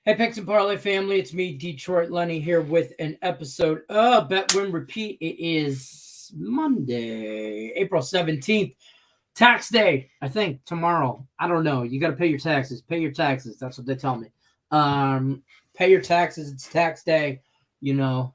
Hey, Picks and Parlay family, it's me, Detroit Lenny, here with an episode of Bet Win Repeat. It is Monday, April 17th, tax day, I think, tomorrow. I don't know. You got to pay your taxes. Pay your taxes. That's what they tell me. Pay your taxes. It's tax day. You know,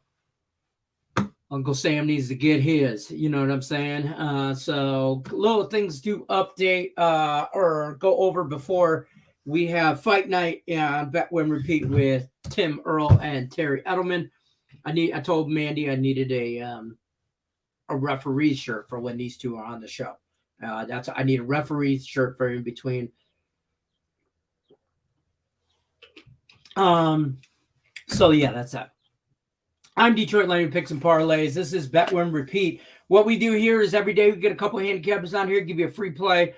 Uncle Sam needs to get his. You know what I'm saying? So little things to update or go over before we have fight night. Bet Win Repeat with Tim Earl and Terry Edelman. I told Mandy I needed a referee shirt for when these two are on the show. I need a referee shirt for in between. So yeah, that's that. I'm Detroit Lenny, Picks and Parlays. This is Bet Win Repeat. What we do here is every day we get a couple of handicappers on here, give you a free play,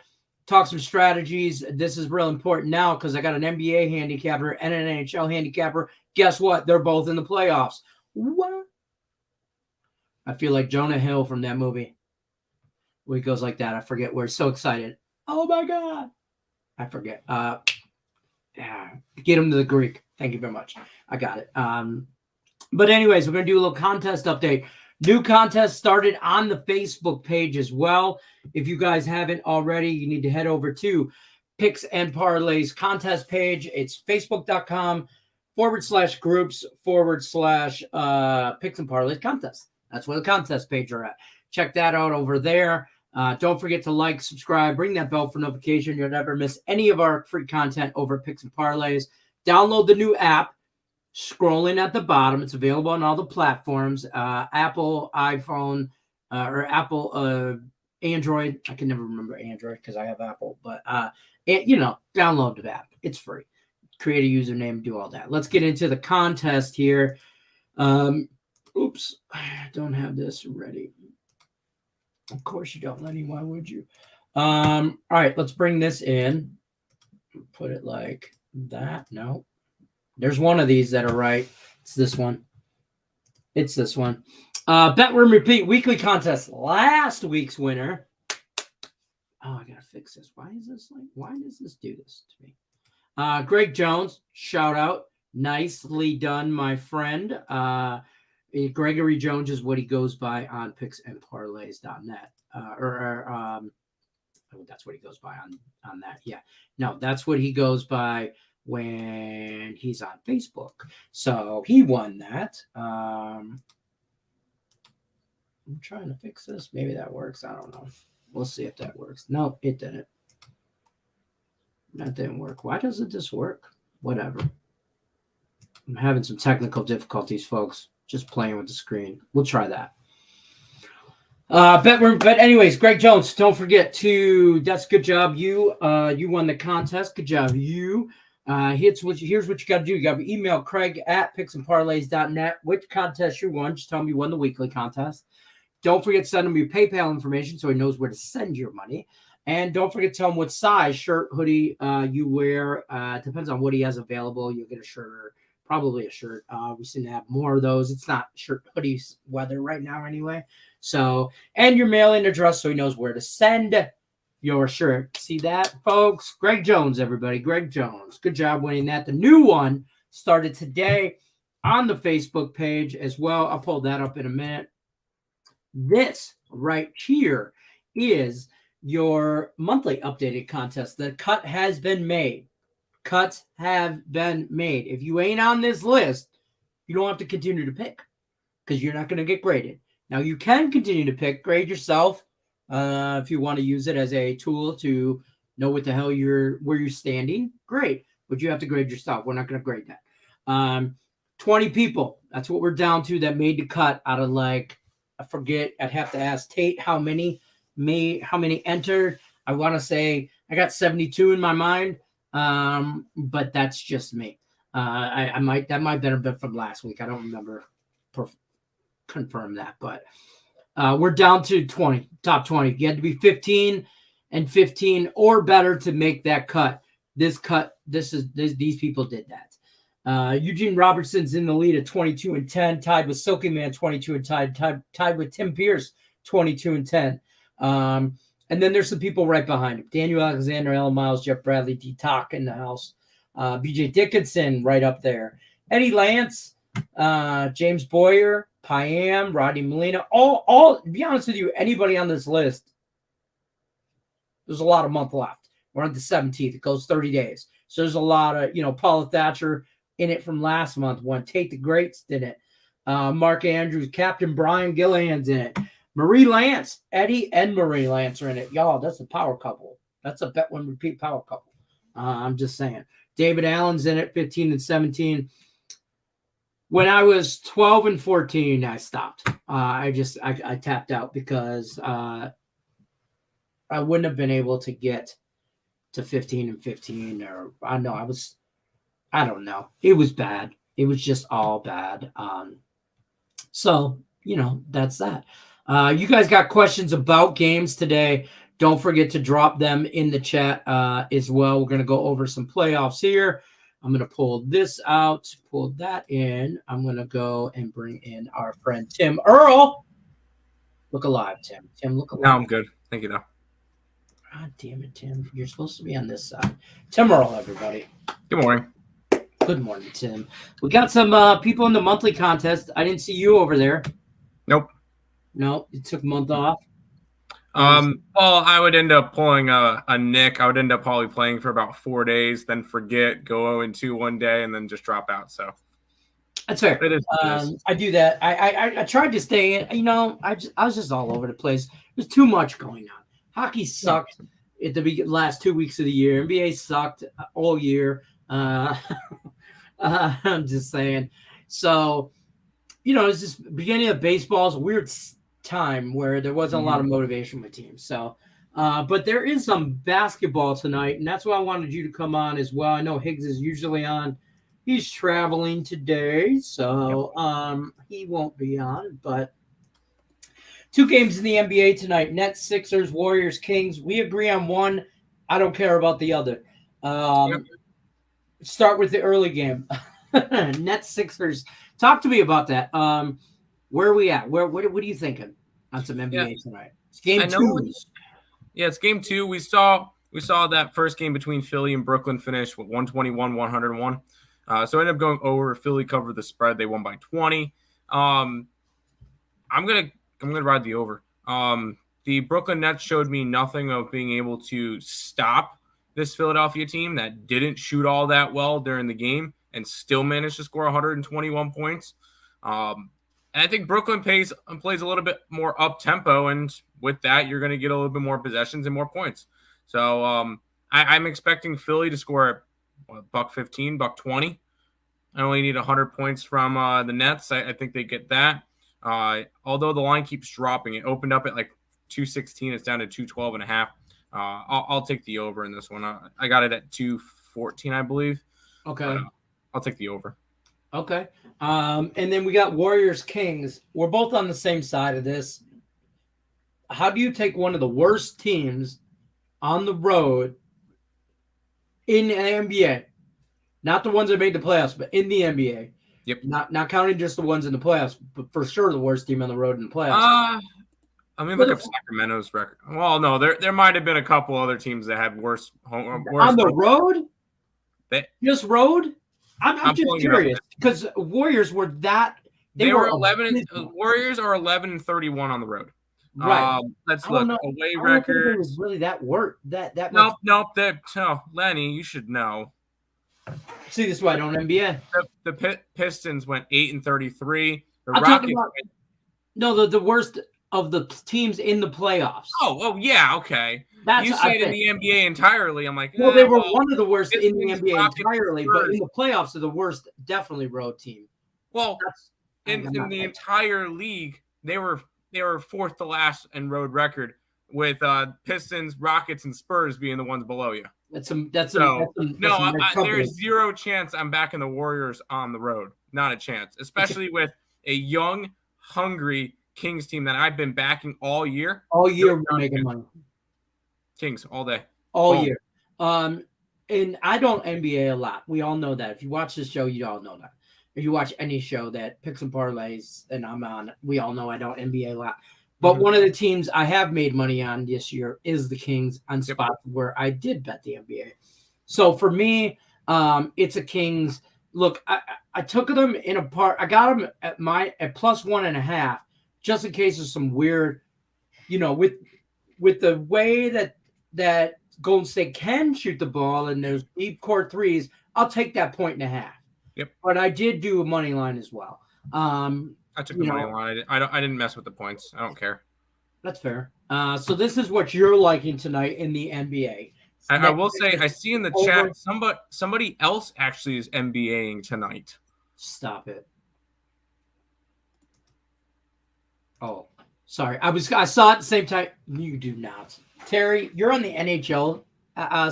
talk some strategies. This is real important now because I got an NBA handicapper and an NHL handicapper. Guess what? They're both in the playoffs. What? I feel like Jonah Hill from that movie. When he goes like that, I forget. We're so excited. Oh my God. I forget. Get him to the Greek. Thank you very much. I got it. But anyways, we're going to do a little contest update. New contest started on the Facebook page as well. If you guys haven't already, you need to head over to Picks and Parlays contest page. It's facebook.com/groups/Picks and Parlays contest. That's where the contest page are at. Check that out over there. Don't forget to like, subscribe, ring that bell for notification. You'll never miss any of our free content over at Picks and Parlays. Download the new app. Scrolling at the bottom, it's available on all the platforms, Apple, iPhone, or Apple, Android. I can never remember Android because I have Apple, but, download the app. It's free. Create a username, do all that. Let's get into the contest here. Oops, I don't have this ready. Of course you don't, Lenny. Why would you? All right, let's bring this in. Put it like that. No. There's one of these that are right. It's this one. It's this one. Bet Win Repeat weekly contest. Last week's winner. Oh, I gotta fix this. Why does this do this to me? Greg Jones, shout out. Nicely done, my friend. Gregory Jones is what he goes by on picksandparlays.net. That's what he goes by on that. Yeah. No, that's what he goes by when he's on Facebook. So he won that. I'm trying to fix this. Maybe that works. I don't know. We'll see if that works. No, it didn't. That didn't work. Why doesn't this work? Whatever. I'm having some technical difficulties, folks. Just playing with the screen. We'll try that. But anyways, Greg Jones, don't forget to, that's good job. You won the contest. Good job. Here's what you got to do. You got to email Craig at picksandparlays.net. Which contest you won. Just tell him you won the weekly contest. Don't forget to send him your PayPal information so he knows where to send your money. And don't forget to tell him what size shirt, hoodie you wear. Depends on what he has available. You'll get a shirt or probably a shirt. We seem to have more of those. It's not shirt, hoodies weather right now anyway. So, and your mailing address so he knows where to send your shirt. See that, folks? Greg Jones, everybody. Greg Jones. Good job winning that. The new one started today on the Facebook page as well. I'll pull that up in a minute. This right here is your monthly updated contest. The cut has been made. Cuts have been made. If you ain't on this list, you don't have to continue to pick because you're not going to get graded. Now, you can continue to pick. Grade yourself. If you want to use it as a tool to know what the hell where you're standing, great. But you have to grade yourself. We're not going to grade that. 20 people. That's what we're down to that made the cut out of I forget. I'd have to ask Tate how many entered. I want to say I got 72 in my mind. But that's just me. That might have been from last week. I don't remember. Confirm that, but we're down to 20, top 20. You had to be 15 and 15 or better to make that cut. These people did that. Eugene Robertson's in the lead at 22-10, tied with Silky Man 22 and tied with Tim Pierce 22 and 10. And then there's some people right behind him: Daniel Alexander, Alan Miles, Jeff Bradley, D Talk in the house. BJ Dickinson right up there. Eddie Lance, James Boyer, Payam, Rodney Molina. All. To be honest with you, anybody on this list, there's a lot of month left. We're on the 17th. It goes 30 days. So there's a lot of, Paula Thatcher in it from last month. One Tate the Greats did it. Mark Andrews, Captain Brian Gillihan's in it. Marie Lance, Eddie and Marie Lance are in it. Y'all, that's a power couple. That's a bet one repeat power couple. I'm just saying. David Allen's in it, 15 and 17. When I was 12 and 14, I stopped. I tapped out because I wouldn't have been able to get to 15 and 15, or I don't know. It was bad. It was just all bad. So, that's that. You guys got questions about games today. Don't forget to drop them in the chat as well. We're going to go over some playoffs here. I'm going to pull this out, pull that in. I'm going to go and bring in our friend Tim Earl. Look alive, Tim. Tim, look alive. No, I'm good. Thank you, though. God damn it, Tim. You're supposed to be on this side. Tim Earl, everybody. Good morning. Good morning, Tim. We got some people in the monthly contest. I didn't see you over there. Nope. No, you took a month off. Well, I would end up pulling a Nick. I would end up probably playing for about 4 days, then forget, go 0-2 one day, and then just drop out. So that's fair. I do that. I tried to stay in. I was just all over the place. There's too much going on. Hockey sucked at the last 2 weeks of the year. NBA sucked all year. I'm just saying. So, it's just beginning of baseball is a weird time where there wasn't a lot of motivation with teams. So, but there is some basketball tonight, and that's why I wanted you to come on as well. I know Higgs is usually on. He's traveling today, so he won't be on. But 2 games in the NBA tonight: Nets, Sixers, Warriors, Kings. We agree on one. I don't care about the other. Start with the early game. Nets, Sixers. Talk to me about that. Where are we at? What are you thinking on some NBA tonight? It's game 2. Yeah, it's game 2. We saw that first game between Philly and Brooklyn finish with 121-101. So I ended up going over. Philly covered the spread. They won by 20. I'm gonna ride the over. The Brooklyn Nets showed me nothing of being able to stop this Philadelphia team that didn't shoot all that well during the game and still managed to score 121 points. And I think Brooklyn plays a little bit more up-tempo, and with that, you're going to get a little bit more possessions and more points. So I'm expecting Philly to score $115, $120. I only need 100 points from the Nets. I think they get that. Although the line keeps dropping. It opened up at like 216. It's down to 212.5. I'll take the over in this one. I got it at 214, I believe. Okay. I'll take the over. Okay. And then we got Warriors Kings. We're both on the same side of this. How do you take one of the worst teams on the road in the NBA? Not the ones that made the playoffs, but in the NBA. Yep. Not counting just the ones in the playoffs, but for sure the worst team on the road in the playoffs. Look up Sacramento's record. Well, no, there might have been a couple other teams that had worse on the road. Just road. I'm just curious because Warriors were that they were 11. Warriors are 11-31 on the road. Right. Let's look. Away record. I don't think it was really that work. That nope. Lenny, you should know. See, this is why I don't NBA. The Pistons went 8-33. The Rockets. The worst of the teams in the playoffs. Oh yeah, okay. You say it in the NBA entirely. I'm like, well, they were one of the worst in the NBA entirely, but in the playoffs, they're the worst, definitely road team. Well, in the entire league, they were fourth to last in road record, with Pistons, Rockets, and Spurs being the ones below you. There's zero chance I'm backing the Warriors on the road. Not a chance, especially with a young, hungry Kings team that I've been backing all year. All year we're making money. Kings all day. All year. And I don't NBA a lot. We all know that. If you watch this show, you all know that. If you watch any show that picks and parlays and I'm on, we all know I don't NBA a lot. But one of the teams I have made money on this year is the Kings on spots where I did bet the NBA. So for me, It's a Kings. Look, I took them in a part. I got them at +1.5, just in case of some weird, with the way that Golden State can shoot the ball and those deep court threes. I'll take that 1.5. Yep. But I did do a money line as well. I took the money line. I didn't mess with the points. I don't care. That's fair. So this is what you're liking tonight in the NBA. I will say, I see in the chat somebody else actually is NBAing tonight. Stop it. Oh, sorry. I saw it at the same time. You do not. Terry, you're on the NHL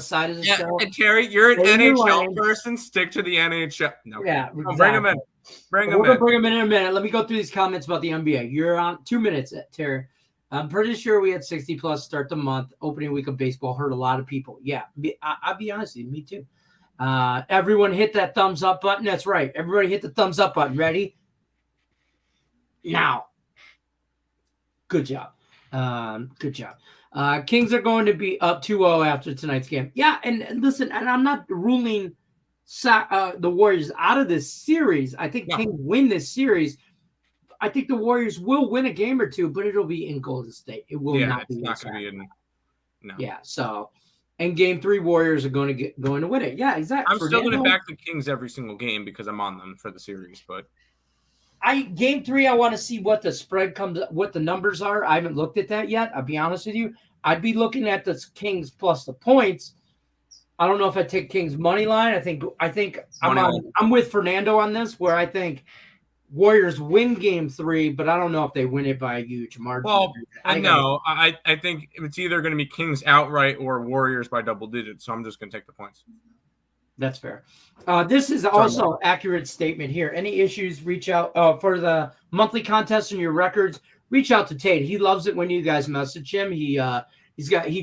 side of the show. And Terry, you're an NHL person. Stick to the NHL. No. Yeah, exactly. Bring him in. We're going to bring him in a minute. Let me go through these comments about the NBA. You're on 2 minutes, Terry. I'm pretty sure we had 60 plus start the month. Opening week of baseball hurt a lot of people. Yeah, I'll be honest with you, me too. Everyone hit that thumbs up button. That's right. Everybody hit the thumbs up button. Ready? Now. Good job. Good job. Kings are going to be up 2-0 after tonight's game. Yeah, and listen, and I'm not ruling the Warriors out of this series. I think Kings win this series. I think the Warriors will win a game or two, but it'll be in Golden State. It will not be. Not going to be in. No. Yeah. So, and Game 3, Warriors are going to win it. Yeah, exactly. I'm still going to back the Kings every single game because I'm on them for the series. But Game 3, I want to see what the spread what the numbers are. I haven't looked at that yet. I'll be honest with you. I'd be looking at the Kings plus the points. I don't know if I take Kings money line. I think I'm with Fernando on this, where I think Warriors win Game 3, but I don't know if they win it by a huge margin. Well, I think it's either going to be Kings outright or Warriors by double digits. So I'm just going to take the points. That's fair. This is also accurate statement here. Any issues, reach out for the monthly contest and your records. Reach out to Tate. He loves it when you guys message him. He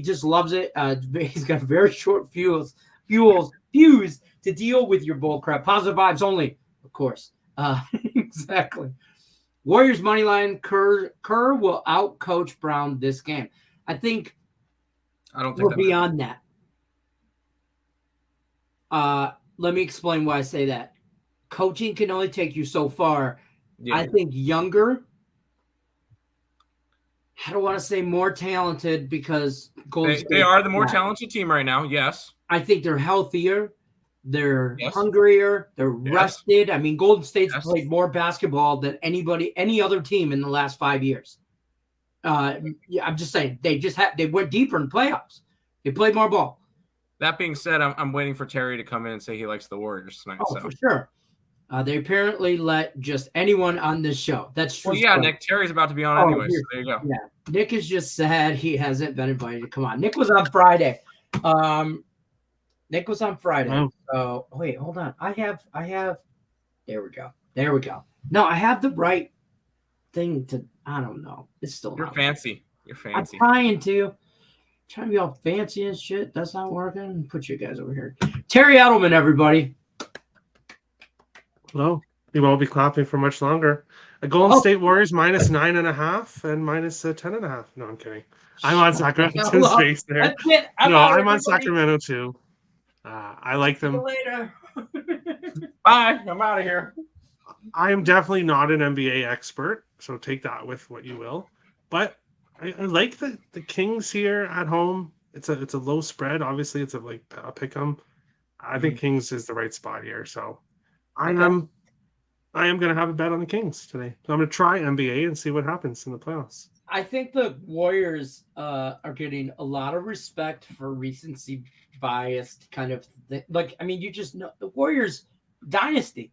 just loves it. He's got very short fuse to deal with your bull crap. Positive vibes only, of course. Exactly. Warriors money line. Kerr will out coach Brown this game. I don't think we're beyond that. Let me explain why I say that. Coaching can only take you so far. Yeah. I think younger. I don't want to say more talented because they are the more talented team right now. Yes. I think they're healthier. They're hungrier. They're rested. I mean, Golden State's played more basketball than any other team in the last 5 years. I'm just saying they went deeper in playoffs. They played more ball. That being said, I'm waiting for Terry to come in and say he likes the Warriors tonight. Oh, for sure. They apparently let just anyone on this show. That's true. Well, yeah, Nick, Terry's about to be on anyway, so there you go. Yeah, Nick is just sad he hasn't been invited to come on. Nick was on Friday. Nick was on Friday. Oh. So wait, hold on. I have. There we go. No, I have the right thing to. I don't know. It's still. You're fancy. I'm trying to be all fancy and shit. That's not working. Put you guys over here. Terry Edelman, everybody. Hello. We won't be clapping for much longer. A Golden State Warriors -9.5 and -10.5. No, I'm kidding. I'm on Sacramento's face there. That's it. I'm on Sacramento too. I like them. See you later. Bye. I'm out of here. I am definitely not an NBA expert, so take that with what you will. But I like the Kings here at home. It's a low spread. Obviously, it's a pick 'em. I think Kings is the right spot here. So I am going to have a bet on the Kings today. So I'm going to try NBA and see what happens in the playoffs. I think the Warriors are getting a lot of respect for recency biased kind of thing. You just know the Warriors dynasty.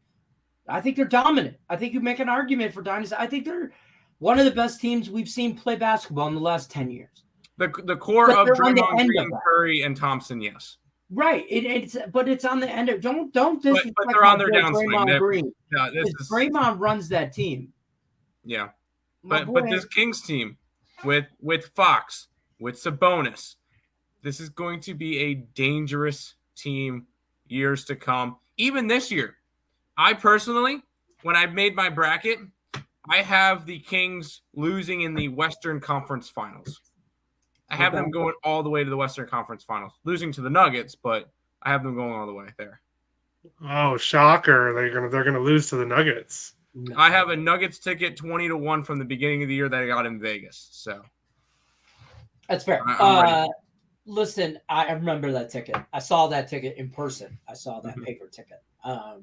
I think they're dominant. I think you make an argument for dynasty. I think they're one of the best teams we've seen play basketball in the last 10 years. The core of Draymond Green, Curry, and Thompson, yes. Right. It's on the end of don't disrespect but they're on their downswing. Draymond Green. Yeah, Draymond runs that team. Yeah. But this Kings team with Fox, with Sabonis, this is going to be a dangerous team years to come. Even this year. I personally, when I made my bracket, I have the Kings losing in the Western Conference Finals. I have them going all the way to the Western Conference Finals, losing to the Nuggets, but I have them going all the way there. Oh, shocker! They're gonna lose to the Nuggets. No. I have a Nuggets ticket 20-1 from the beginning of the year that I got in Vegas. So That's fair. I'm ready. Listen, I remember that ticket. I saw that ticket in person. I saw that paper ticket. I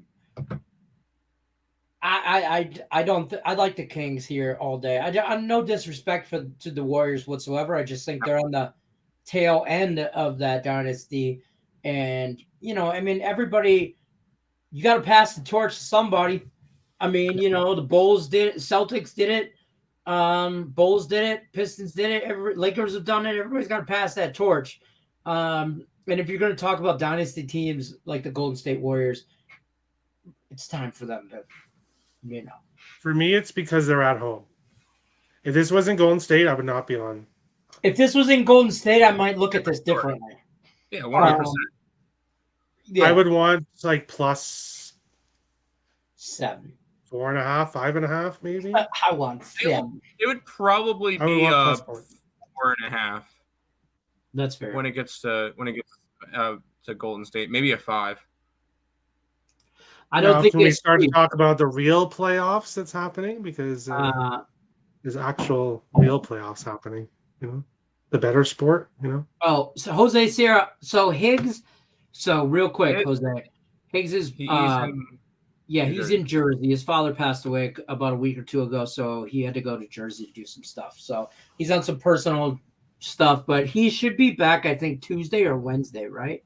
don't. I like the Kings here all day. I'm no disrespect to the Warriors whatsoever. I just think they're on the tail end of that dynasty, and I mean, everybody. You got to pass the torch to somebody. I mean, the Bulls did it, Celtics did it, Bulls did it, Pistons did it, Lakers have done it. Everybody's got to pass that torch. And if you're going to talk about dynasty teams like the Golden State Warriors, it's time for them to, For me, it's because they're at home. If this wasn't Golden State, I would not be on. If this was in Golden State, I might look at this differently. Yeah, 100%. I would want like plus 7, 4.5, 5.5, maybe. I want 7. It would probably be 4.5. That's fair. When it gets to Golden State, maybe a 5. I don't think when we start to talk about the real playoffs that's happening, because there's actual real playoffs happening. The better sport. Oh, so Jose Sierra. So Higgs. So real quick, Jose. Higgs is. He's in Jersey. His father passed away about a week or two ago, so he had to go to Jersey to do some stuff. So he's on some personal stuff, but he should be back, I think, Tuesday or Wednesday, right?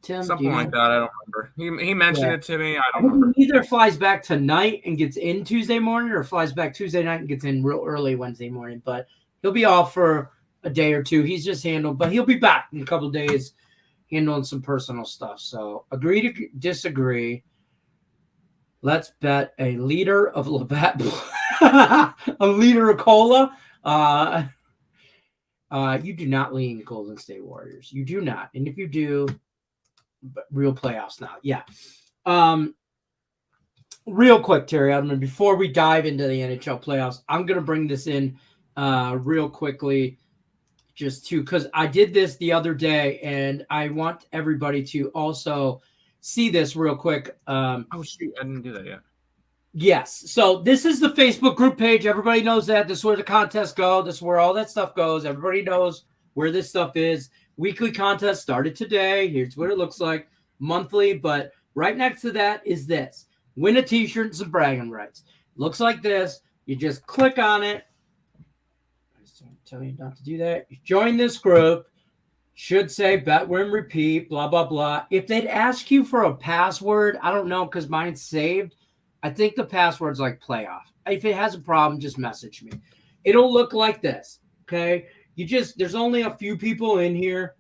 Tim, something like that. I don't remember. He mentioned it to me. I don't remember. He either flies back tonight and gets in Tuesday morning, or flies back Tuesday night and gets in real early Wednesday morning. But he'll be off for a day or two. He's just but he'll be back in a couple of days, handling some personal stuff. So agree to disagree. Let's bet a liter of Labatt, a liter of cola. You do not lean Golden State Warriors. You do not. And if you do, real playoffs now. Yeah. Real quick, Terry, I mean, before we dive into the NHL playoffs, I'm going to bring this in real quickly because I did this the other day, and I want everybody to also see this real quick. Oh, shoot. I didn't do that yet. Yes. So this is the Facebook group page. Everybody knows that. This is where the contests go. This is where all that stuff goes. Everybody knows where this stuff is. Weekly contest started today. Here's what it looks like. Monthly. But right next to that is this. Win a t-shirt and some bragging rights. Looks like this. You just click on it. I just don't tell you not to do that. You join this group. Should say bet, win, repeat, blah, blah, blah. If they'd ask you for a password, I don't know because mine's saved. I think the password's like playoff. If it has a problem, just message me. It'll look like this, okay? There's only a few people in here,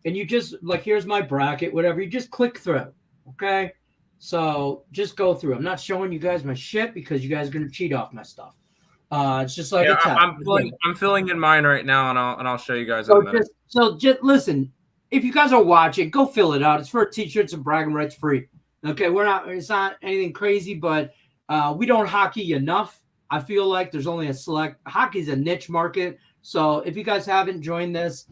and you just, here's my bracket, whatever. You just click through, okay? So just go through. I'm not showing you guys my shit because you guys are going to cheat off my stuff. It's just like a test. I'm filling in mine right now, and I'll show you guys in a minute. Just listen. If you guys are watching, go fill it out. It's for t-shirts and bragging rights free. Okay, it's not anything crazy, but we don't hockey enough. I feel like there's only hockey's a niche market. So if you guys haven't joined this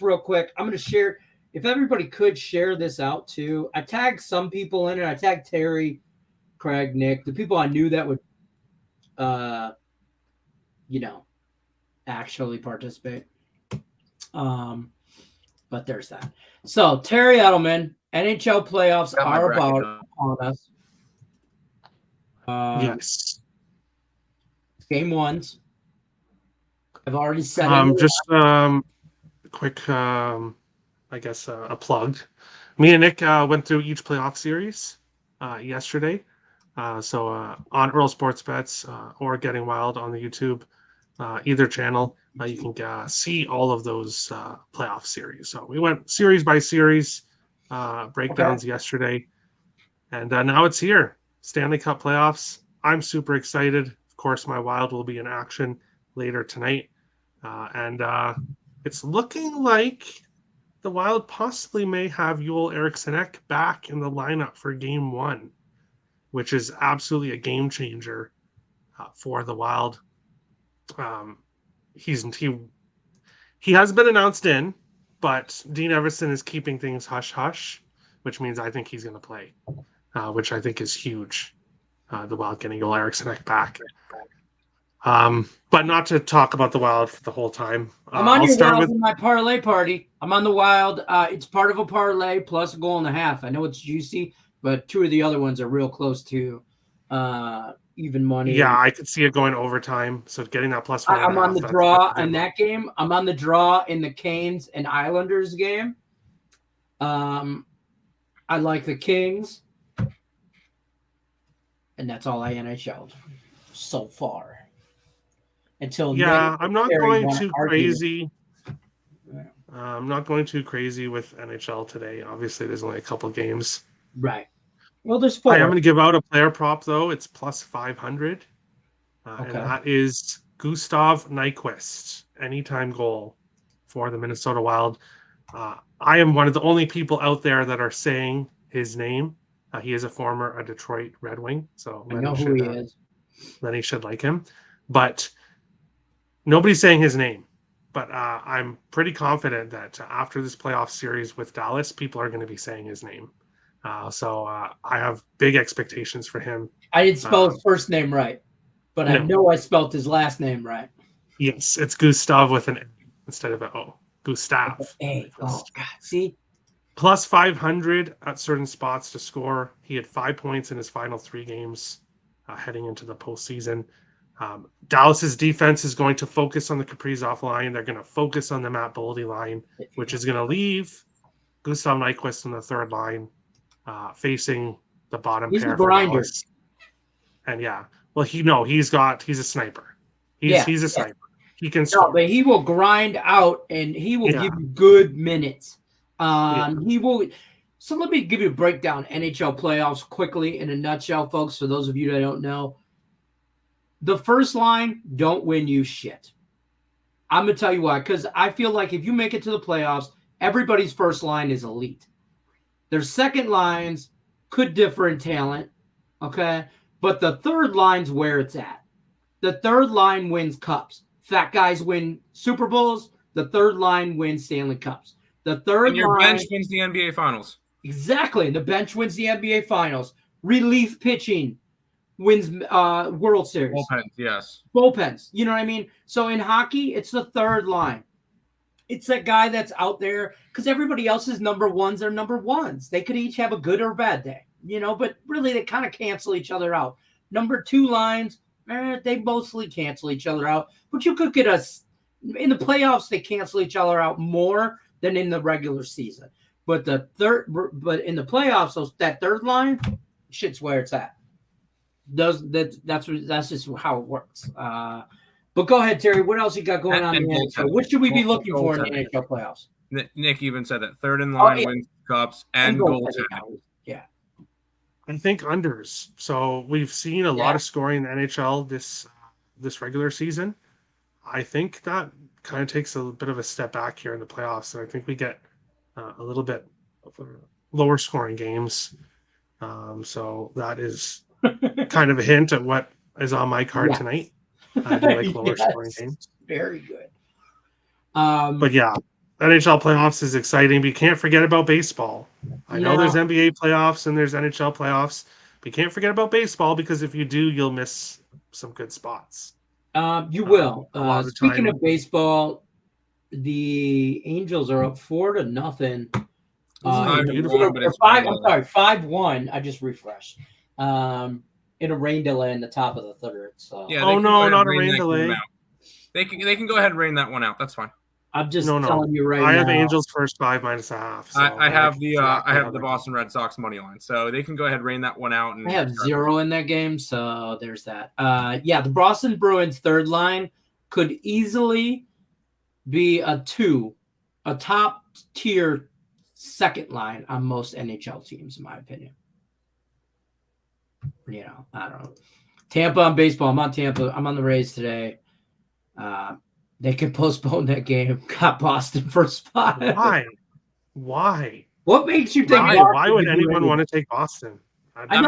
real quick. I'm going to share, if everybody could share this out too. I tagged some people in it. I tagged Terry, Craig, Nick, the people I knew that would, actually participate. But there's that. So Terry Edelman, NHL playoffs are about on us. Yes. Game ones. I've already said just quick, I guess a plug. Me and Nick went through each playoff series yesterday. So on Earl Sports Bets or Getting Wild on the YouTube, either channel, you can see all of those playoff series. So we went series by series breakdowns yesterday, and now it's here. Stanley Cup playoffs. I'm super excited. Of course, my Wild will be in action later tonight, and it's looking like the Wild possibly may have Joel Eriksson back in the lineup for Game 1, which is absolutely a game changer for the Wild. He has been announced in, but Dean Everson is keeping things hush hush. which means I think he's going to play, which I think is huge. The Wild getting Joel Eriksson back. But not to talk about the Wild for the whole time. I'm on your Wild in my parlay party. I'm on the Wild. It's part of a parlay plus a goal and a half. I know it's juicy, but two of the other ones are real close to even money. Yeah, I could see it going overtime. So getting that plus one. I'm on the draw in that game. I'm on the draw in the Canes and Islanders game. I like the Kings. And that's all I NHL'd so far. Until I'm not going too crazy. I'm not going too crazy with NHL today. Obviously, there's only a couple games. Right. Well, there's 4. I'm going to give out a player prop, though. It's plus 500. And that is Gustav Nyquist, anytime goal for the Minnesota Wild. I am one of the only people out there that are saying his name. He is a former Detroit Red Wing, so I know who he is. Lenny should like him. But nobody's saying his name. But I'm pretty confident that after this playoff series with Dallas, people are going to be saying his name. So I have big expectations for him. I didn't spell his first name right, but I know I spelled his last name right. Yes, it's Gustav with an A instead of an O. Gustav. A. Oh, God. See? Plus 500 at certain spots to score. He had 5 points in his final 3 games heading into the postseason. Dallas's defense is going to focus on the Kaprizov line. They're going to focus on the Matt Boldy line, which is going to leave Gustav Nyquist on the third line, facing the bottom pair. He's a grinder. And he's a sniper. He's a sniper. He can score. No, but he will grind out and he will give you good minutes. He will. So let me give you a breakdown NHL playoffs quickly in a nutshell, folks. For those of you that don't know, the first line don't win you shit. I'm gonna tell you why. Because I feel like if you make it to the playoffs, everybody's first line is elite. Their second lines could differ in talent, okay, but the third line's where it's at. The third line wins cups. Fat guys win Super Bowls. The third line wins Stanley Cups. The third and your line, bench wins the NBA Finals. Exactly. The bench wins the NBA Finals. Relief pitching wins World Series. Bullpens, yes. Bullpens. You know what I mean? So in hockey, it's the third line. It's that guy that's out there because everybody else's number ones are number ones. They could each have a good or bad day, but really they kind of cancel each other out. Number 2 lines, they mostly cancel each other out. But you could get in the playoffs, they cancel each other out more than in the regular season. But in the playoffs, that third line, shit's where it's at. That's just how it works. But go ahead, Terry. What else you got going on in the NHL? What should we be looking for in the NHL playoffs? Nick even said that third in line wins cups and goaltending. Yeah. I think unders. So we've seen a lot of scoring in the NHL this regular season. I think that kind of takes a bit of a step back here in the playoffs, and I think we get a little bit lower scoring games. So that is kind of a hint at what is on my card tonight. I do like lower scoring games. Very good. But yeah, NHL playoffs is exciting, but you can't forget about baseball. I know there's NBA playoffs and there's NHL playoffs, but you can't forget about baseball because if you do, you'll miss some good spots. You will. Speaking of baseball, the Angels are up 4-0. 5-1. I just refreshed. In a rain delay in the top of the third. So not a rain delay. They can go ahead and rain that one out. That's fine. I'm just telling you right now. I have Angels first 5 -1/2. So I have the Boston Red Sox money line, so they can go ahead and rain that one out. And I have 0 in that game, so there's that. The Boston Bruins third line could easily be a top tier second line on most NHL teams, in my opinion. I don't know. Tampa on baseball. I'm on Tampa. I'm on the Rays today. They can postpone that game. Got Boston for spot. Why? What makes you think? Why would anyone want to take Boston? Have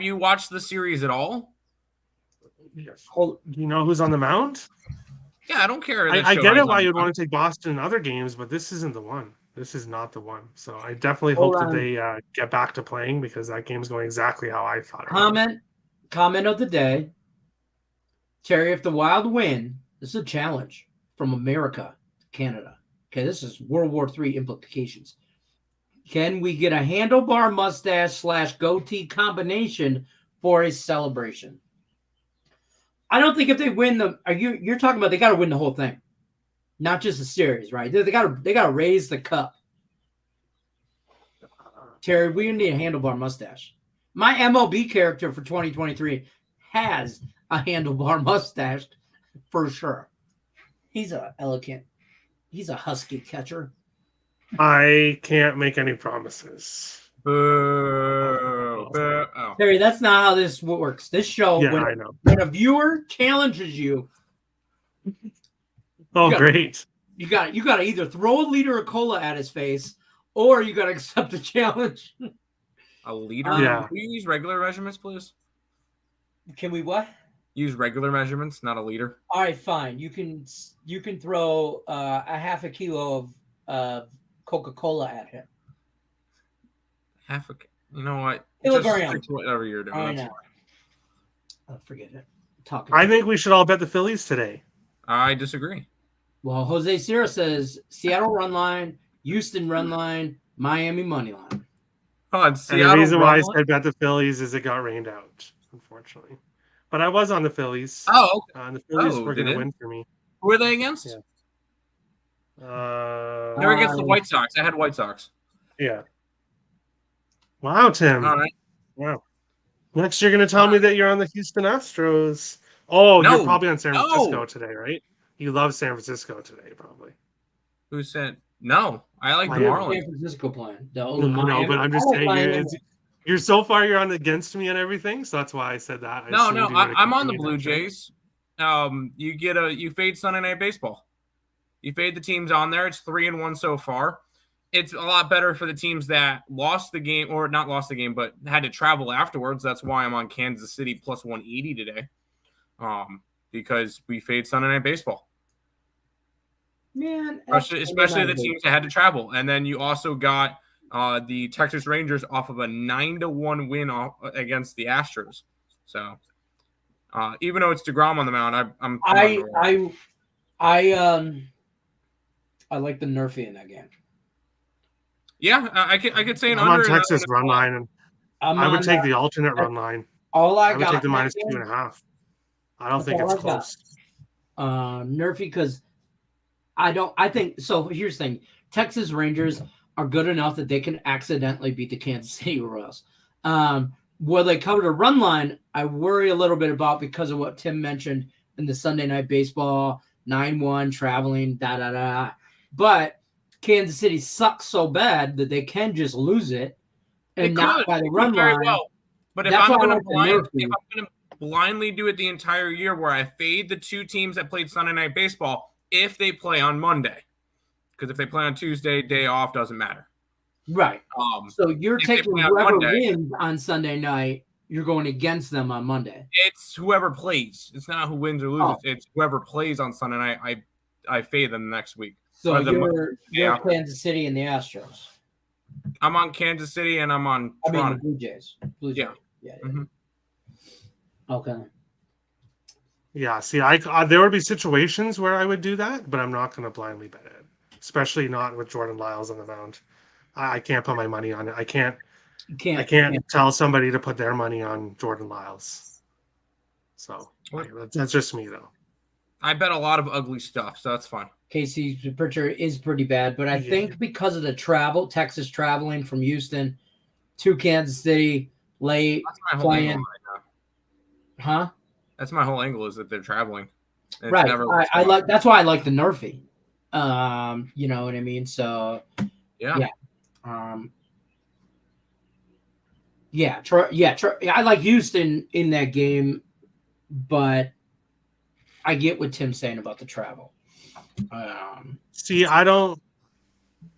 you watched the series at all? Yes. Do you know who's on the mound? Yeah, I don't care. I get it why you'd want to take Boston in other games, but this isn't the one. this is not the one. So I definitely Hold hope that on. they get back to playing because that game's going exactly how I thought it would. Comment of the day. Terry, if the Wild win, this is a challenge from America to Canada. Okay, this is World War III implications. Can we get a handlebar mustache / goatee combination for a celebration? I don't think if they win you're talking about they got to win the whole thing, not just the series, right? They got to raise the cup. Terry, we need a handlebar mustache. My MLB character for 2023 has a handlebar mustache for sure. He's a husky catcher. I can't make any promises. Boo. Boo. Oh. Terry, that's not how this works. This show, Yeah, I know. when a viewer challenges you, Oh, great. you got to either throw a liter of cola at his face or you got to accept the challenge. A liter? Yeah. Can you use regular measurements, please? Can we what? Use regular measurements, not a liter. All right, fine. You can throw a half a kilo of Coca-Cola at him. You know what? Kilogram. Just stick to whatever you're doing. All right, That's now. fine. Oh, forget it. Talking. I think we should all bet the Phillies today. I disagree. Well, Jose Sierra says Seattle run line, Houston run line, Miami money line. Oh, And the reason why I said bet the Phillies is it got rained out, unfortunately. But I was on the Phillies. Oh, okay. And the Phillies were going to win for me. Who are they against? Yeah. They're against the White Sox. I had White Sox. Yeah. Wow, Tim. All right. Wow. Next, you're going to tell me that you're on the Houston Astros. Oh, No. You're probably on San Francisco today, right? You love San Francisco today, probably. Who said no? I like the Miami. Marlins. San Francisco plan. No, but I'm just saying you're so far you're on against me and everything, so that's why I said that. I'm on the Blue Jays. You fade Sunday Night Baseball. You fade the teams on there. It's 3-1 so far. It's a lot better for the teams that lost the game, or not lost the game, but had to travel afterwards. That's why I'm on Kansas City plus 180 today, because we fade Sunday Night Baseball. Man, especially the teams that had to travel. And then you also got the Texas Rangers off of a 9-1 win against the Astros. So even though it's DeGrom on the mound, I like the Nerfy in that game. Yeah, I could say an I'm under. On Texas run line, and I would take the alternate run line. I would take the minus 2.5. I don't think it's close. Nerfy because I think so. Here's the thing: Texas Rangers are good enough that they can accidentally beat the Kansas City Royals. Will they cover the run line? I worry a little bit about because of what Tim mentioned in the Sunday Night Baseball 9-1 traveling But Kansas City sucks so bad that they can just lose it and not by the run line. Well. But if I'm going to blindly do it the entire year, where I fade the two teams that played Sunday Night Baseball if they play on Monday, because if they play on Tuesday, day off doesn't matter. Right. So you're taking whoever wins on Sunday night. You're going against them on Monday. It's whoever plays. It's not who wins or loses. It's whoever plays on Sunday night. I fade them next week. So you're Kansas City and the Astros. I'm on Kansas City and I'm on Toronto. The Blue Jays. Yeah. Mm-hmm. Okay. Yeah, see, there would be situations where I would do that, but I'm not going to blindly bet it, especially not with Jordan Lyles on the mound. I can't put my money on it. I can't tell somebody to put their money on Jordan Lyles. So that's just me, though. I bet a lot of ugly stuff, so that's fine. Casey's picture is pretty bad, but I think because of the travel, Texas traveling from Houston to Kansas City late playing. Huh? That's my whole angle, is that they're traveling. Right. I like. That's why I like the Nerfy. You know what I mean? So yeah. I like Houston in that game, but I get what Tim's saying about the travel. See, I don't.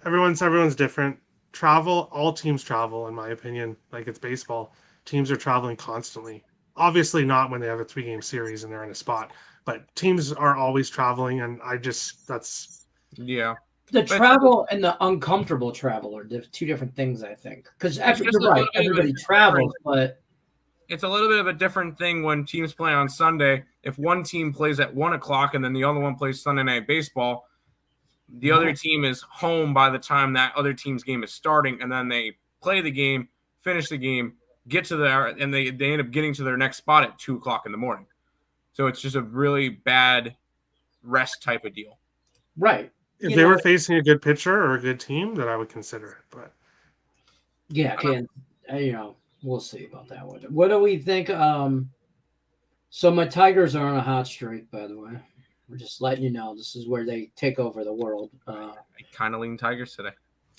Everyone's different. Travel, all teams travel, in my opinion. Like it's baseball. Teams are traveling constantly. Obviously not when they have a 3-game series and they're in a spot, but teams are always traveling, and that's. Yeah. The travel and the uncomfortable travel are two different things, I think. Because you're right, everybody travels, but it's a little bit of a different thing when teams play on Sunday. If one team plays at 1:00 and then the other one plays Sunday Night Baseball, the other team is home by the time that other team's game is starting, and then they play the game, finish the game, get to there, and they end up getting to their next spot at 2:00 in the morning. So it's just a really bad rest type of deal. Right. If they were facing a good pitcher or a good team, then I would consider it. But yeah, we'll see about that one. What do we think? So my Tigers are on a hot streak, by the way. We're just letting you know this is where they take over the world. I kind of lean Tigers today.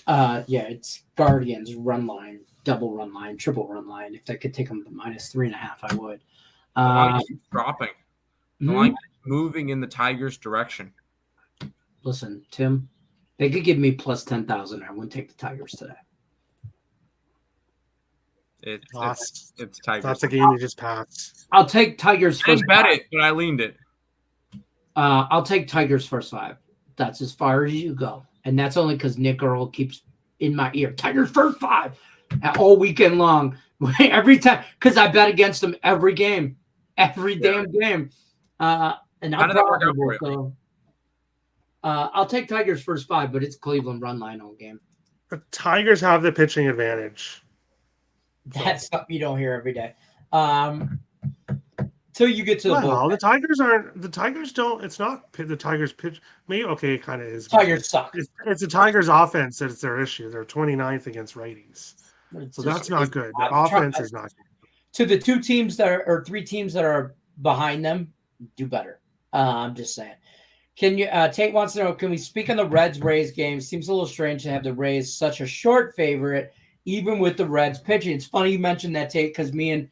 Yeah, it's Guardians run line, double run line, triple run line. If they could take them to -3.5, I would. The line keeps dropping. The line is moving in the Tigers' direction. Listen, Tim, they could give me plus 10,000. I wouldn't take the Tigers today. It's Tigers. That's a game you just passed. I'll take Tigers first. I bet it, but I leaned it. I'll take Tigers first 5. That's as far as you go. And that's only because Nick Earl keeps in my ear. Tigers first 5 all weekend long. Every time. Because I bet against them every game. Every damn game. And how did that work out for you? I'll take Tigers first 5, but it's Cleveland run line all game. The Tigers have the pitching advantage. That's something you don't hear every day. Till you get to the bullpen. The Tigers aren't. The Tigers don't. It's not the Tigers pitch. Maybe okay, it kind of is. Tigers suck. It's the Tigers' offense that's their issue. They're 29th against righties, so that's not good. The offense is not good. To the 2 teams that are, or 3 teams that are behind them, do better. I'm just saying. Can you Tate wants to know, can we speak on the Reds-Rays game? Seems a little strange to have the Rays such a short favorite, even with the Reds pitching. It's funny you mentioned that, Tate, because me and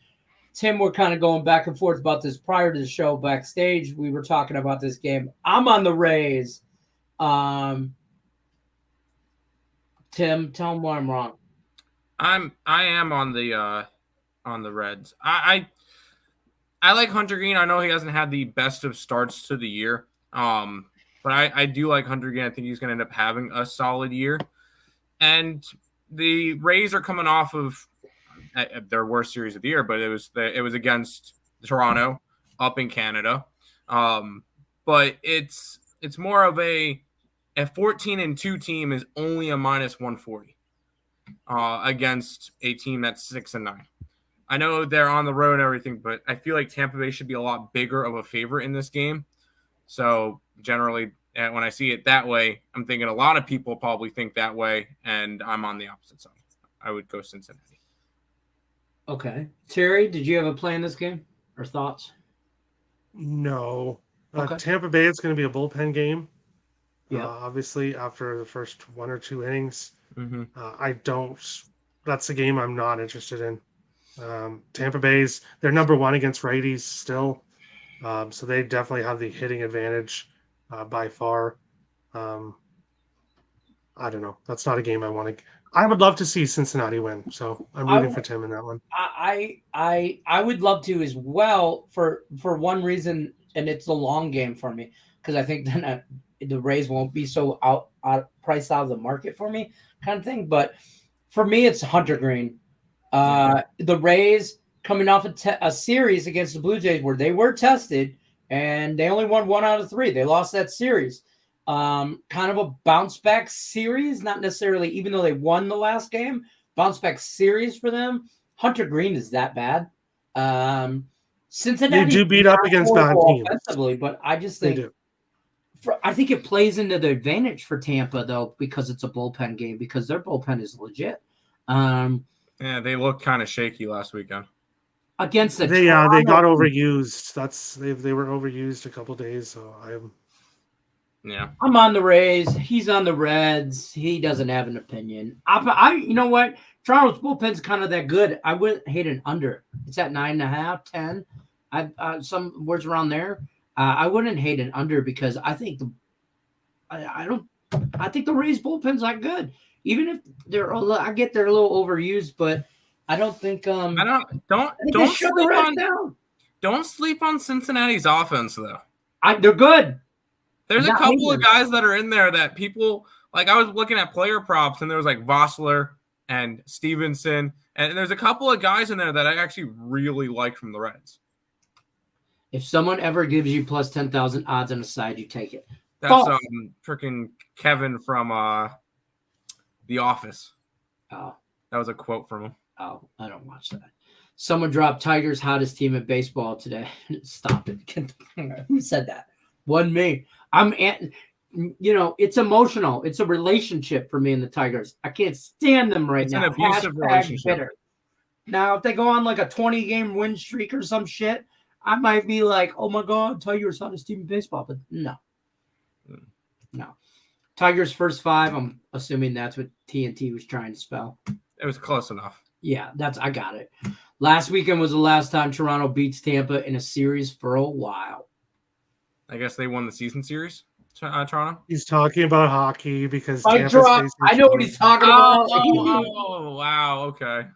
Tim were kind of going back and forth about this prior to the show backstage. We were talking about this game. I'm on the Rays. Tim, tell them why I'm wrong. I am on the Reds. I like Hunter Green. I know he hasn't had the best of starts to the year. But I do like Hunter Green. I think he's going to end up having a solid year. And the Rays are coming off of their worst series of the year, but it was against Toronto up in Canada. But it's more of a 14-2 team is only a -140 against a team that's 6-9. I know they're on the road and everything, but I feel like Tampa Bay should be a lot bigger of a favorite in this game. So generally, when I see it that way, I'm thinking a lot of people probably think that way, and I'm on the opposite side. I would go Cincinnati. Okay. Terry, did you have a play in this game or thoughts? No. Okay. Tampa Bay, it's going to be a bullpen game. Yeah. Obviously, after the first 1 or 2 innings. Mm-hmm. That's a game I'm not interested in. Tampa Bay's, they're number 1 against righties still. So they definitely have the hitting advantage by far. I don't know. That's not a game I want to. I would love to see Cincinnati win, so I'm rooting for Tim in that one. I would love to as well for one reason, and it's the long game for me because I think then the Rays won't be so priced out of the market for me, kind of thing. But for me, it's Hunter Green. The Rays coming off a series against the Blue Jays where they were tested and they only won 1 out of 3. They lost that series. Kind of a bounce back series, not necessarily, even though they won the last game, bounce back series for them. Hunter Green is that bad. Cincinnati, they do beat up against bad teams offensively, but I just think I think it plays into the advantage for Tampa though because it's a bullpen game because their bullpen is legit. Yeah, they looked kind of shaky last weekend. Against the they got overused. They were overused a couple days. So I'm on the Rays. He's on the Reds. He doesn't have an opinion. I you know what? Toronto's bullpen's kind of that good. I wouldn't hate an under. It's at 9.5, 10. Some words around there. I wouldn't hate an under because I think I think the Rays bullpen's not good. Even if they're a little overused, but I don't think don't sleep on Cincinnati's offense though. They're good. There's a couple of guys that are in there that people Like I was looking at player props, and there was like Vossler and Stevenson, and there's a couple of guys in there that I actually really like from the Reds. If someone ever gives you plus 10,000 odds on a side, you take it. That's freaking Kevin from The Office. Oh, that was a quote from him. Oh, I don't watch that. Someone dropped Tigers' hottest team in baseball today. Stop it. Who said that? Wasn't me. It's emotional. It's a relationship for me and the Tigers. I can't stand them right now. It's an abusive relationship. Bitter. Now, if they go on like a 20-game win streak or some shit, I might be like, oh my God, Tigers hottest team in baseball. But no. Tigers first 5, I'm assuming that's what TNT was trying to spell. It was close enough. Yeah, I got it. Last weekend was the last time Toronto beats Tampa in a series for a while. I guess they won the season series, Toronto. He's talking about hockey because I know what he's talking about. Oh, wow. Okay.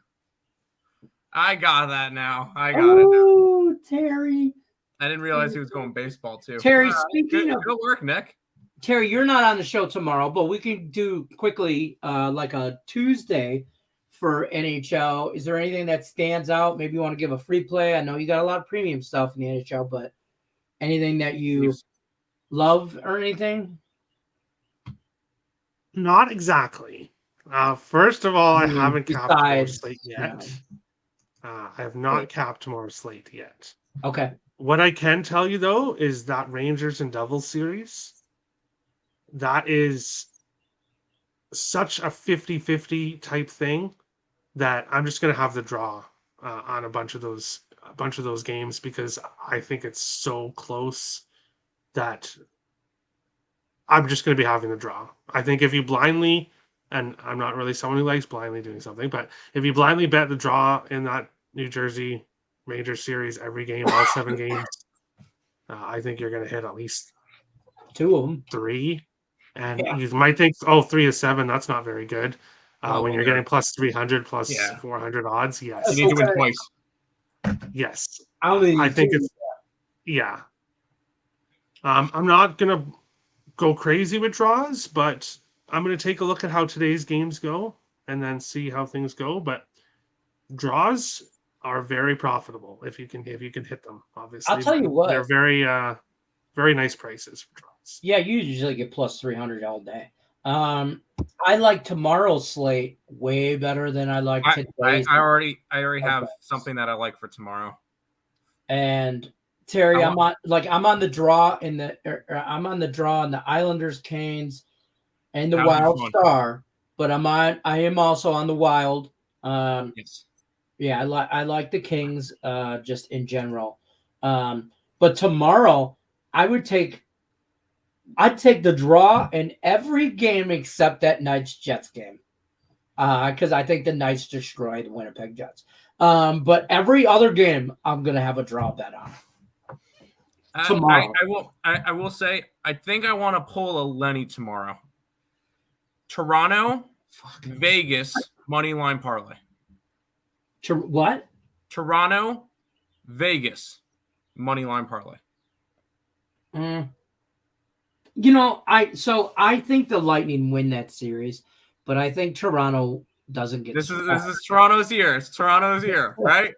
I got that now. I got it now. Oh, Terry. I didn't realize he was going baseball, too. Terry, speaking of... Good work, Nick. Terry, you're not on the show tomorrow, but we can do quickly like a Tuesday for NHL. Is there anything that stands out? Maybe you want to give a free play. I know you got a lot of premium stuff in the NHL, but anything that you love or anything? Not exactly. First of all, I haven't capped tomorrow's slate yet. I have not capped tomorrow's slate yet. Okay. What I can tell you, though, is that Rangers and Devils series, that is such a 50-50 type thing that I'm just going to have the draw on a bunch of those games because I think it's so close that I'm just going to be having the draw. I think if you blindly, and I'm not really someone who likes blindly doing something, but if you blindly bet the draw in that New Jersey Rangers series every game, all 7 games, I think you're going to hit at least 2 of them. 3. And you might think, 3 to 7, that's not very good. When you're getting plus 300, plus 400 odds, yes. You need to win twice. Yes. I think it's, I'm not going to go crazy with draws, but I'm going to take a look at how today's games go and then see how things go. But draws are very profitable if you can hit them, obviously. I'll tell you what. They're very, very nice prices for draws. Yeah, you usually get plus 300 all day. I like tomorrow's slate way better than I like today's. I already have something that I like for tomorrow. And Terry, I'm on the draw in the Islanders, Canes, and the Wild Star. But I am also on the Wild. Yes. Yeah, I like the Kings just in general. But tomorrow I'd take the draw in every game except that Knights Jets game. Because I think the Knights destroy the Winnipeg Jets. But every other game I'm gonna have a draw bet on. Tomorrow. I will say I think I want to pull a Lenny tomorrow. Toronto, Vegas, money line parlay. What? Toronto, Vegas, money line parlay. I think the Lightning win that series, but I think Toronto doesn't get. This is Toronto's year. It's Toronto's year, right?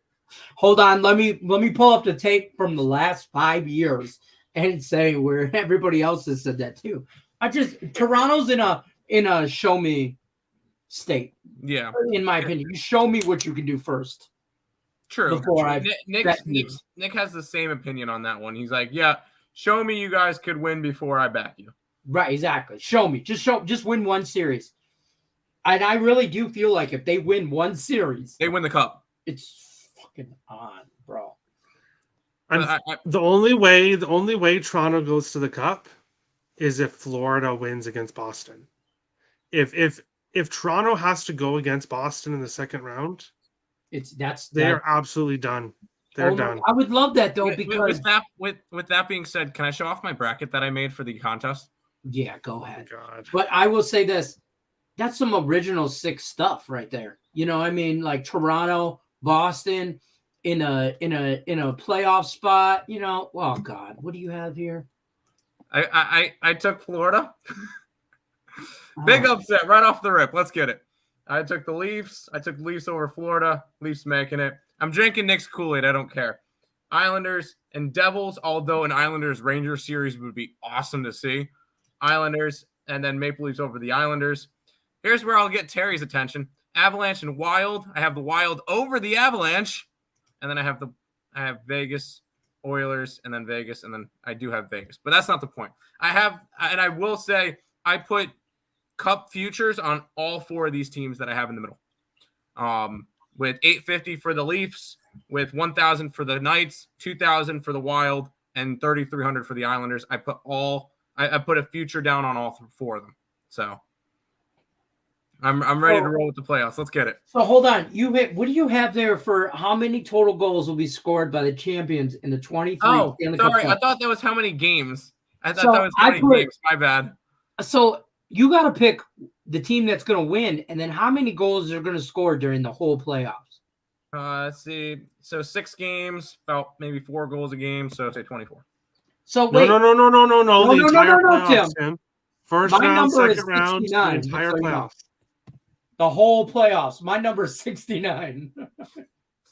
Hold on, let me pull up the tape from the last 5 years and say where everybody else has said that too. Toronto's in a show me state. Yeah, in my opinion, you show me what you can do first. True. Nick has the same opinion on that one. He's like, yeah, show me you guys could win before I back you. Right, exactly. Show me. Just win one series. And I really do feel like if they win one series, they win the cup. It's fucking on, bro. The only way Toronto goes to the cup is if Florida wins against Boston. If Toronto has to go against Boston in the second round, they're absolutely done. They're done. I would love that though, because with that being said, can I show off my bracket that I made for the contest? Yeah, go ahead. Oh God. But I will say this: that's some original 6 stuff right there. You know, I mean, like Toronto, Boston in a playoff spot. You know, oh God, what do you have here? I took Florida. Big upset right off the rip. Let's get it. I took the Leafs. I took Leafs over Florida. Leafs making it. I'm drinking Nick's Kool-Aid. I don't care. Islanders and Devils, although an Islanders-Rangers series would be awesome to see. Islanders and then Maple Leafs over the Islanders. Here's where I'll get Terry's attention. Avalanche and Wild. I have the Wild over the Avalanche. And then I have Vegas, Oilers, and then Vegas, and then I do have Vegas. But that's not the point. I will say I put Cup futures on all 4 of these teams that I have in the middle. With $850 for the Leafs, with $1,000 for the Knights, $2,000 for the Wild, and $3,300 for the Islanders. I put a future down on all 4 of them. So I'm ready to roll with the playoffs. Let's get it. So hold on. What do you have there for how many total goals will be scored by the champions in the 23? Oh, sorry. I thought that was how many games. I thought that was how many games. My bad. So you got to pick the team that's going to win, and then how many goals they're going to score during the whole playoffs. Let's see. So 6 games, about maybe 4 goals a game. So say 24. So wait. No. The entire playoffs, Tim. First My round, number is second round, the 69, entire playoffs. The whole playoffs. My number is 69.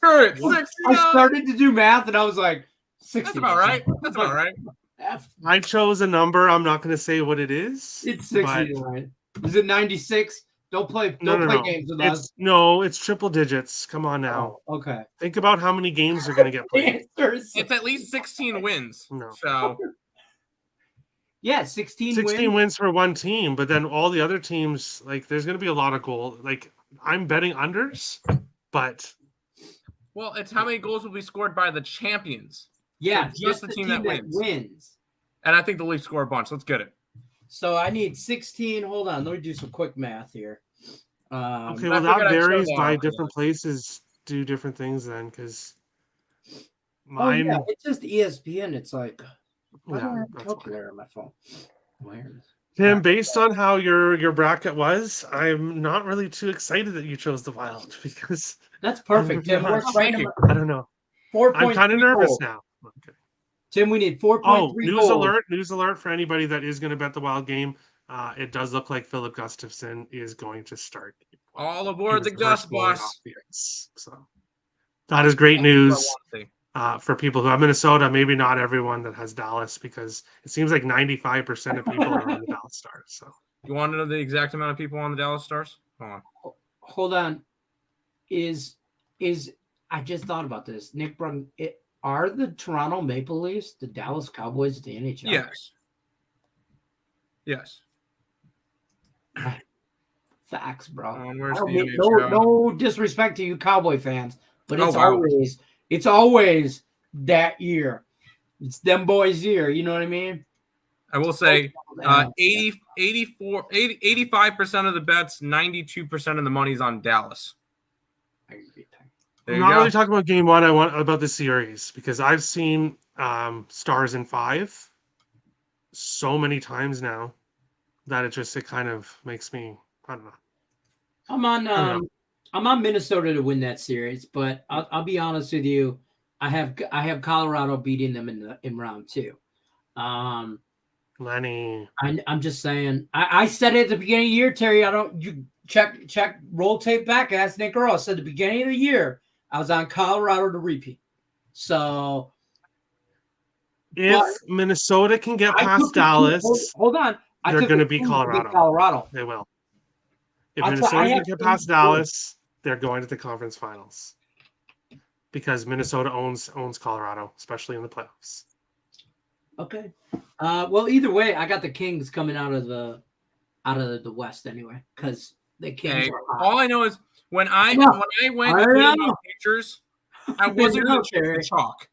Good. 69. I started to do math, and I was like, 60. That's about right. That's about right. I chose a number. I'm not going to say what it is. It's 69. Is it 96? Don't play games with us. No, it's triple digits. Come on now. Oh, okay. Think about how many games are going to get played. It's at least 16 wins. No. So yeah, 16 wins for one team, but then all the other teams, like, there's going to be a lot of goals. Like, I'm betting unders, but well, it's how many goals will be scored by the champions. Yeah, so just the team that wins. And I think the Leafs score a bunch. Let's get it. So I need 16. Hold on. Let me do some quick math here. Okay, well, that varies by different places. Do different things then, because mine. Oh, yeah, it's just ESPN. It's like, I don't have a that's calculator on my phone. Tim, based on how your bracket was, I'm not really too excited that you chose the Wild because that's perfect. Tim, I don't know. 4. I'm kind of nervous now. Okay. Tim, we need 4.3. Oh, news alert for anybody that is going to bet the Wild game. It does look like Philip Gustafson is going to start. All aboard the Gus bus. So that is great news for people who have Minnesota. Maybe not everyone that has Dallas, because it seems like 95% of people are on the Dallas Stars. So you want to know the exact amount of people on the Dallas Stars? Hold on. Is I just thought about this. Nick Brun, are the Toronto Maple Leafs the Dallas Cowboys of the NHL? Yes. Facts, bro. No disrespect to you Cowboy fans, but it's always that year. It's them boys' year. You know what I mean? I will say 85% of the bets, 92% of the money's on Dallas. I'm not really talking about game one. I want about the series, because I've seen Stars in 5 so many times now that it kind of makes me, I don't know. I'm on Minnesota to win that series, but I'll be honest with you. I have Colorado beating them in round 2. Lenny, I'm just saying. I said it at the beginning of the year, Terry. You check roll tape back. Ask Nick Earl. I said at the beginning of the year I was on Colorado to repeat. So if Minnesota can get past Dallas, hold on. They're going to beat Colorado. They will. If Minnesota can get past Dallas, they're going to the conference finals, because Minnesota owns Colorado, especially in the playoffs. Okay. Well, either way, I got the Kings coming out of the West anyway, because the Kings are hot. All I know is when I went to futures, I wasn't going to choose the chalk.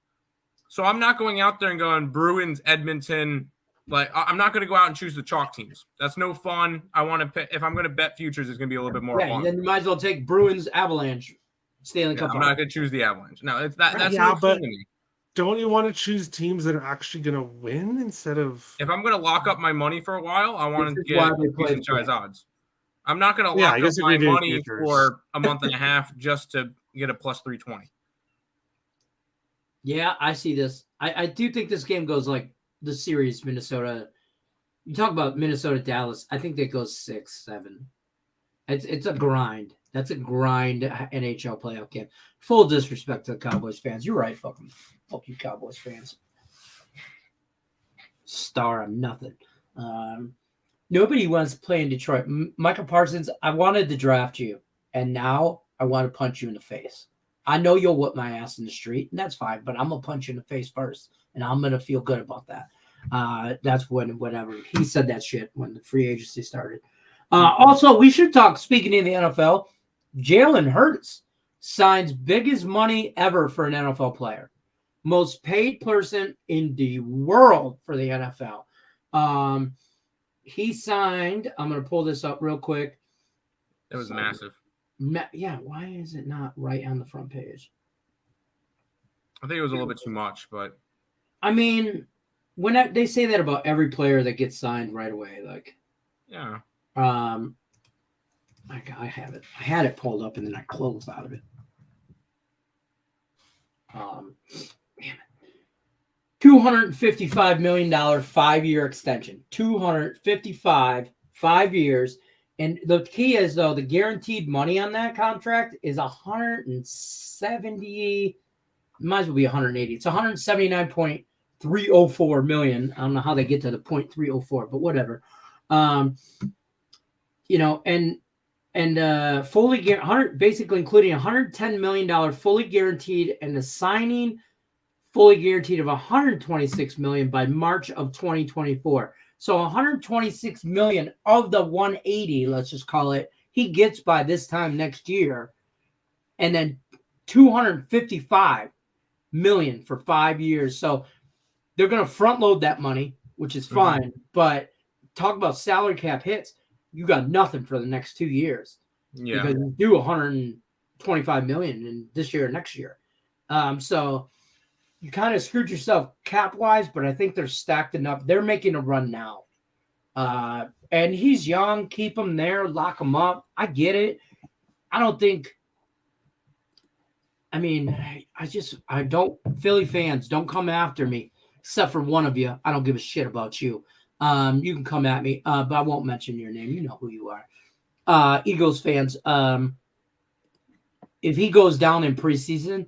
So I'm not going out there and going Bruins, Edmonton. Like, I'm not going to go out and choose the chalk teams. That's no fun. I want to if I'm going to bet futures, it's going to be a little bit more fun. Then you might as well take Bruins, Avalanche, Stanley Cup. I'm not going to choose the Avalanche. No, it's that's no fun to me. Don't you want to choose teams that are actually going to win instead of? If I'm going to lock up my money for a while, I want to get decent size odds. I'm not going to lock up my money for a month and a half just to get a plus 320. Yeah, I see this. I do think this game goes like the series, Minnesota. You talk about Minnesota, Dallas. I think that goes 6-7. It's a grind. That's a grind NHL playoff game. Full disrespect to the Cowboys fans. You're right. Fuck you, Cowboys fans. Star on nothing. Nobody wants to play in Detroit. Michael Parsons, I wanted to draft you, and now I want to punch you in the face. I know you'll whip my ass in the street, and that's fine, but I'm going to punch you in the face first, and I'm going to feel good about that. That's whatever. He said that shit when the free agency started. Also, we should talk, speaking in the NFL, Jalen Hurts signs biggest money ever for an NFL player. Most paid person in the world for the NFL. He signed, I'm going to pull this up real quick. It was massive. Yeah, why is it not right on the front page? I think it was a little bit too much, but I mean, when they say that about every player that gets signed right away, like, yeah. I have it. I had it pulled up and then I closed out of it. Damn it. $255 million 5-year extension. 255 5 years. And the key is, though, the guaranteed money on that contract is 170. Might as well be 180. It's 179.304 million. I don't know how they get to the 0.304, but whatever. Fully basically including $110 million fully guaranteed and the signing fully guaranteed of $126 million by March of 2024. So $126 million of the 180, let's just call it, he gets by this time next year, and then $255 million for 5 years. So they're going to front load that money, which is fine. But talk about salary cap hits. You got nothing for the next 2 years. Yeah. Because you do $125 million in this year and next year. So you kind of screwed yourself cap-wise, but I think they're stacked enough. They're making a run now. And he's young. Keep him there. Lock him up. I get it. I don't think – I mean, I don't – Philly fans, don't come after me, except for one of you. I don't give a shit about you. You can come at me, but I won't mention your name. You know who you are. Eagles fans, if he goes down in preseason,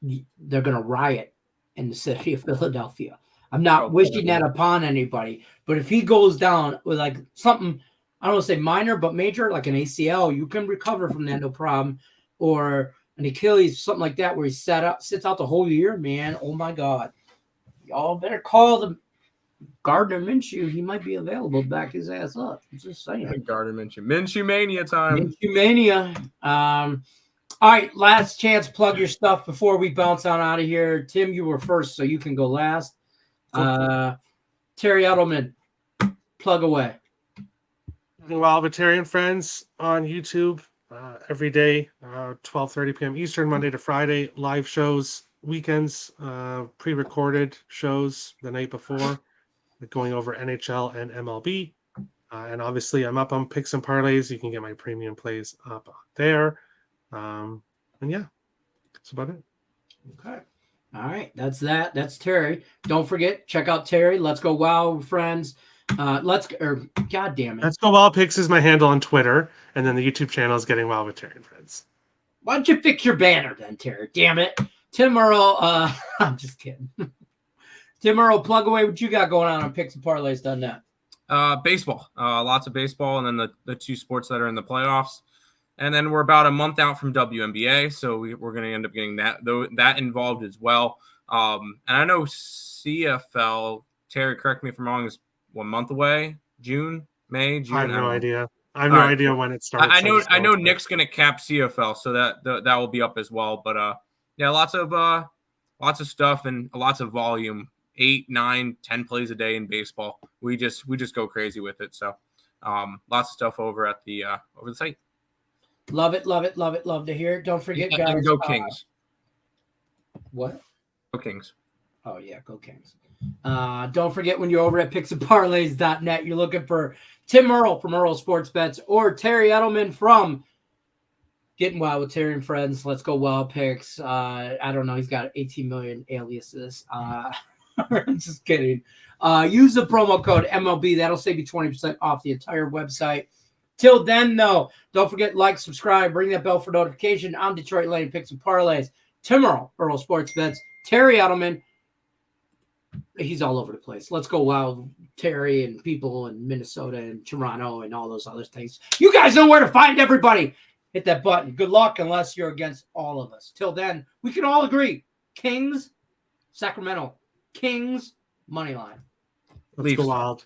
they're going to riot in the city of Philadelphia. I'm not wishing that upon anybody, but if he goes down with like something, I don't want to say minor, but major, like an ACL, you can recover from that, no problem. Or an Achilles, something like that, where he sits out the whole year, man. Oh my God. Y'all better call the Gardner Minshew. He might be available to back his ass up. I'm just saying. Gardner Minshew. Minshew Mania time. Minshew Mania. All right, last chance. Plug your stuff before we bounce on out of here. Tim, you were first, so you can go last. Terry Edelman, plug away. Well, Vegetarian Friends on YouTube every day, 12:30 p.m. Eastern, Monday to Friday. Live shows, weekends, pre-recorded shows the night before, going over NHL and MLB. And obviously, I'm up on Picks and Parlays. You can get my premium plays up there. And yeah, that's about it. Okay. All right. That's that. That's Terry. Don't forget, check out Terry. Let's Go Wow, friends. God damn it. Let's Go Wild Picks is my handle on Twitter. And then the YouTube channel is Getting Wild with Terry and Friends. Why don't you fix your banner then, Terry? Damn it. Tim Earl, I'm just kidding. Tim Earl, plug away what you got going on picksandparlays.net. Baseball. Lots of baseball, and then the two sports that are in the playoffs. And then we're about a month out from WNBA, so we're going to end up getting that involved as well. And I know CFL, Terry, correct me if I'm wrong, is 1 month away? June? May? June? I have no idea. I have no idea when it starts. I know Nick's going to cap CFL, so that will be up as well. But yeah, lots of stuff and lots of volume. 8, 9, 10 plays a day in baseball. We just go crazy with it. So lots of stuff over at the site. Love it, love it, love it, love to hear it. Don't forget, guys. And go Kings. What? Go Kings. Oh, yeah, go Kings. Don't forget, when you're over at picksandparlays.net, you're looking for Tim Earl from Earl Sports Bets or Terry Edelman from Getting Wild with Terry and Friends. Let's Go Wild Picks. I don't know. He's got 18 million aliases. Just kidding. Use the promo code MLB. That'll save you 20% off the entire website. Till then, though, don't forget, like, subscribe, ring that bell for notification. I'm Detroit Lane, Picks and Parlays. Tomorrow, Earl Sports Bets. Terry Edelman. He's all over the place. Let's go wild, Terry, and people in Minnesota and Toronto and all those other things. You guys know where to find everybody. Hit that button. Good luck unless you're against all of us. Till then, we can all agree. Kings, Sacramento. Kings, money line. Let's go wild.